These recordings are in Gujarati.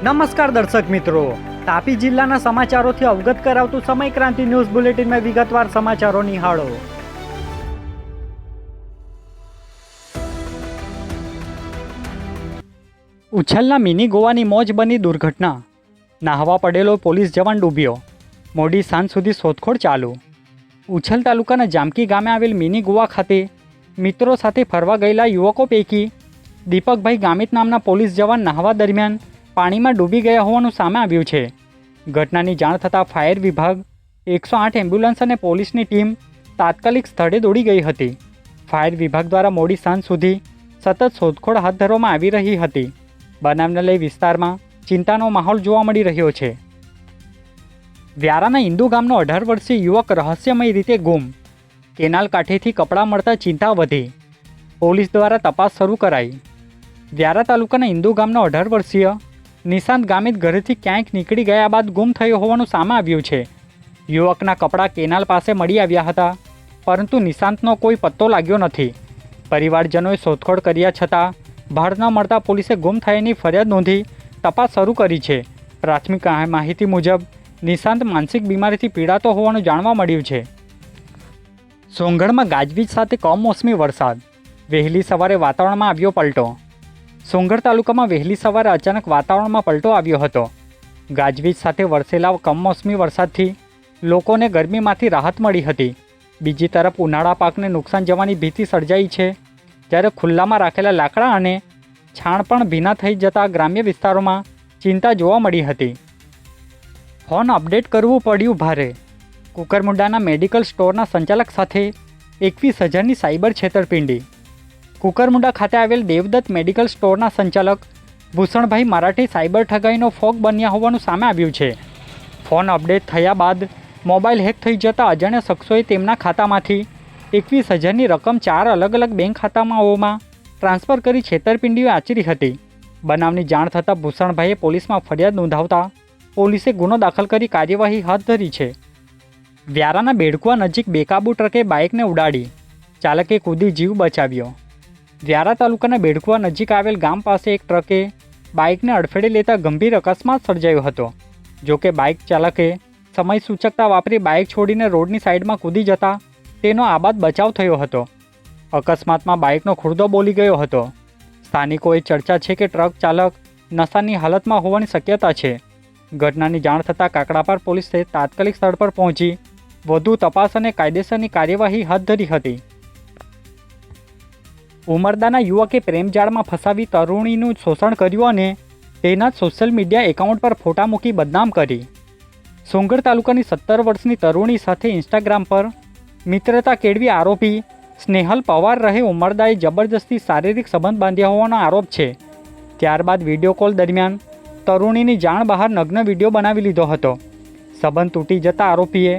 નમસ્કાર દર્શક મિત્રો, તાપી જિલ્લાના સમાચારોથી અવગત કરાવતું સમય ક્રાંતિ ન્યૂઝ બુલેટિનમાં વિગતવાર સમાચારો નિહાળો. ઉછલના મિની ગોવાની મોજ બની દુર્ઘટના. નાહવા પડેલો પોલીસ જવાન ડૂબ્યો. મોડી સાંજ સુધી શોધખોળ ચાલુ. ઉછલ તાલુકાના જામકી ગામે આવેલ મિની ગોવા ખાતે મિત્રો સાથે ફરવા ગયેલા યુવકો પૈકી દીપકભાઈ ગામિત નામના પોલીસ જવાન નાહવા દરમિયાન પાણીમાં ડૂબી ગયા હોવાનું સામે આવ્યું છે. ઘટનાની જાણ થતાં ફાયર વિભાગ, 108 એમ્બ્યુલન્સ અને પોલીસની ટીમ તાત્કાલિક સ્થળે દોડી ગઈ હતી. ફાયર વિભાગ દ્વારા મોડી સાંજ સુધી સતત શોધખોળ હાથ ધરવામાં આવી રહી હતી. બનાવને લઈ વિસ્તારમાં ચિંતાનો માહોલ જોવા મળી રહ્યો છે. વ્યારાના હિન્દુ ગામનો 18 વર્ષીય યુવક રહસ્યમય રીતે ગુમ. કેનાલ કાંઠેથી કપડાં મળતા ચિંતા વધી. પોલીસ દ્વારા તપાસ શરૂ કરાઈ. વ્યારા તાલુકાના હિન્દુ ગામનો 18 વર્ષીય નિશાંત ગામિત ઘરેથી ક્યાંક નીકળી ગયા બાદ ગુમ થયો હોવાનું સામે આવ્યું છે. યુવકના કપડાં કેનાલ પાસે મળી આવ્યા હતા, પરંતુ નિશાંતનો કોઈ પત્તો લાગ્યો નથી. પરિવારજનોએ શોધખોળ કર્યા છતાં ભાળ ન મળતા પોલીસે ગુમ થયાની ફરિયાદ નોંધી તપાસ શરૂ કરી છે. પ્રાથમિક માહિતી મુજબ નિશાંત માનસિક બીમારીથી પીડાતો હોવાનું જાણવા મળ્યું છે. સોંગઢમાં ગાજવીજ સાથે કમોસમી વરસાદ. વહેલી સવારે વાતાવરણમાં આવ્યો પલટો. સોંગઢ તાલુકામાં વહેલી સવારે અચાનક વાતાવરણમાં પલટો આવ્યો હતો. ગાજવીજ સાથે વરસેલા કમોસમી વરસાદથી લોકોને ગરમીમાંથી રાહત મળી હતી. બીજી તરફ ઉનાળા પાકને નુકસાન જવાની ભીતિ સર્જાઈ છે, જ્યારે ખુલ્લામાં રાખેલા લાકડા અને છાણ પણ ભીના થઈ જતા ગ્રામ્ય વિસ્તારોમાં ચિંતા જોવા મળી હતી. ફોન અપડેટ કરવું પડ્યું ભારે. કુકરમુંડાના મેડિકલ સ્ટોરના સંચાલક સાથે 21,000ની સાયબર છેતરપિંડી. કુકરમુંડા ખાતે આવેલ દેવદત્ત મેડિકલ સ્ટોરના સંચાલક ભૂષણભાઈ મરાઠી સાયબર ઠગાઈનો ફોગ બન્યા હોવાનું સામે આવ્યું છે. ફોન અપડેટ થયા બાદ મોબાઈલ હેક થઈ જતા અજાણ્યા શખ્સોએ તેમના ખાતામાંથી 21,000ની રકમ 4 અલગ અલગ બેંક ખાતાઓમાં ટ્રાન્સફર કરી છેતરપિંડીઓ આચરી હતી. બનાવની જાણ થતાં ભૂષણભાઈએ પોલીસમાં ફરિયાદ નોંધાવતા પોલીસે ગુનો દાખલ કરી કાર્યવાહી હાથ ધરી છે. વ્યારાના બેડકુવા નજીક બેકાબુ ટ્રકે બાઇકને ઉડાડી. ચાલકે કૂદી જીવ બચાવ્યો. વ્યારા તાલુકાના બેડકુવા નજીક આવેલ ગામ પાસે એક ટ્રકે બાઇકને અડફેટે લેતા ગંભીર અકસ્માત સર્જાયો હતો. જોકે બાઇક ચાલકે સમય સૂચકતા વાપરી બાઇક છોડીને રોડની સાઈડમાં કૂદી જતા તેનો આબાદ બચાવ થયો હતો. અકસ્માતમાં બાઇકનો ખુરદો બોલી ગયો હતો. સ્થાનિકોએ ચર્ચા છે કે ટ્રક ચાલક નશાની હાલતમાં હોવાની શક્યતા છે. ઘટનાની જાણ થતાં કાકડાપાર પોલીસે તાત્કાલિક સ્થળ પર પહોંચી વધુ તપાસ અને કાયદેસરની કાર્યવાહી હાથ ધરી હતી. ઉમરદાના યુવકે પ્રેમજાળમાં ફસાવી તરુણીનું શોષણ કર્યું અને તેના સોશિયલ મીડિયા એકાઉન્ટ પર ફોટા મૂકી બદનામ કરી. સોંગઢ તાલુકાની 17 વર્ષની તરુણી સાથે ઇન્સ્ટાગ્રામ પર મિત્રતા કેળવી આરોપી સ્નેહલ પવાર રહે ઉમરદાએ જબરજસ્તી શારીરિક સંબંધ બાંધ્યા હોવાનો આરોપ છે. ત્યારબાદ વિડીયો કોલ દરમિયાન તરુણીની જાણ બહાર નગ્ન વિડીયો બનાવી લીધો હતો. સંબંધ તૂટી જતા આરોપીએ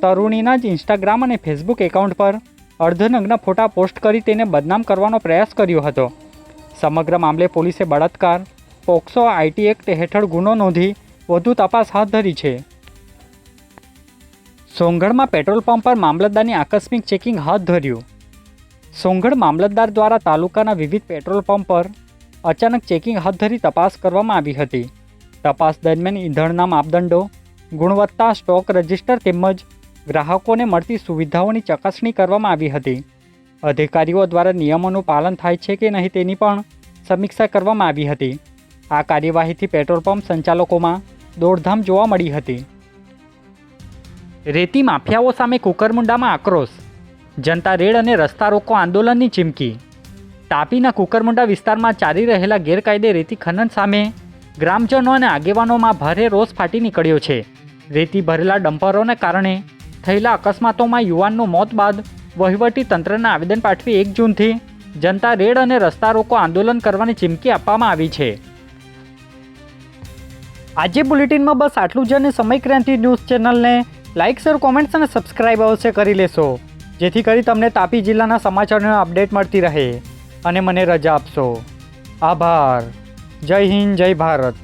તરુણીના જ ઇન્સ્ટાગ્રામ અને ફેસબુક એકાઉન્ટ પર અર્ધનગ્ન ફોટા પોસ્ટ કરી તેને બદનામ કરવાનો પ્રયાસ કર્યો હતો. સમગ્ર મામલે પોલીસે બળાત્કાર, પોક્સો આઈટી એક્ટ હેઠળ ગુનો નોંધી વધુ તપાસ હાથ ધરી છે. સોંગઢમાં પેટ્રોલ પંપ પર મામલતદારની આકસ્મિક ચેકિંગ હાથ ધર્યું. સોંગઢ મામલતદાર દ્વારા તાલુકાના વિવિધ પેટ્રોલ પંપ પર અચાનક ચેકિંગ હાથ ધરી તપાસ કરવામાં આવી હતી. તપાસ દરમિયાન ઈંધણના માપદંડો, ગુણવત્તા, સ્ટોક રજિસ્ટર તેમજ ગ્રાહકોને મળતી સુવિધાઓની ચકાસણી કરવામાં આવી હતી. અધિકારીઓ દ્વારા નિયમોનું પાલન થાય છે કે નહીં તેની પણ સમીક્ષા કરવામાં આવી હતી. આ કાર્યવાહીથી પેટ્રોલ પંપ સંચાલકોમાં દોડધામ જોવા મળી હતી. રેતી માફિયાઓ સામે કુકરમુંડામાં આક્રોશ. જનતા રેડ અને રસ્તા રોકો આંદોલનની ચીમકી. તાપીના કુકરમુંડા વિસ્તારમાં ચાલી રહેલા ગેરકાયદે રેતી ખનન સામે ગ્રામજનો અને આગેવાનોમાં ભારે રોષ ફાટી નીકળ્યો છે. રેતી ભરેલા ડમ્પરોને કારણે થયેલા અકસ્માતોમાં યુવાનનું મોત બાદ વહીવટી તંત્રને આવેદન પાઠવી 1 જૂનથી જનતા રેડ અને રસ્તા રોકો આંદોલન કરવાની ચીમકી આપવામાં આવી છે. આજે બુલેટિનમાં બસ આટલું જ. અને સમય ક્રાંતિ ન્યૂઝ ચેનલને લાઇક, શેર, કોમેન્ટ્સ અને સબસ્ક્રાઇબ અવશ્ય કરી લેશો, જેથી કરી તમને તાપી જિલ્લાના સમાચારોનો અપડેટ મળતી રહે. અને મને રજા આપશો. આભાર. જય હિન્દ, જય ભારત.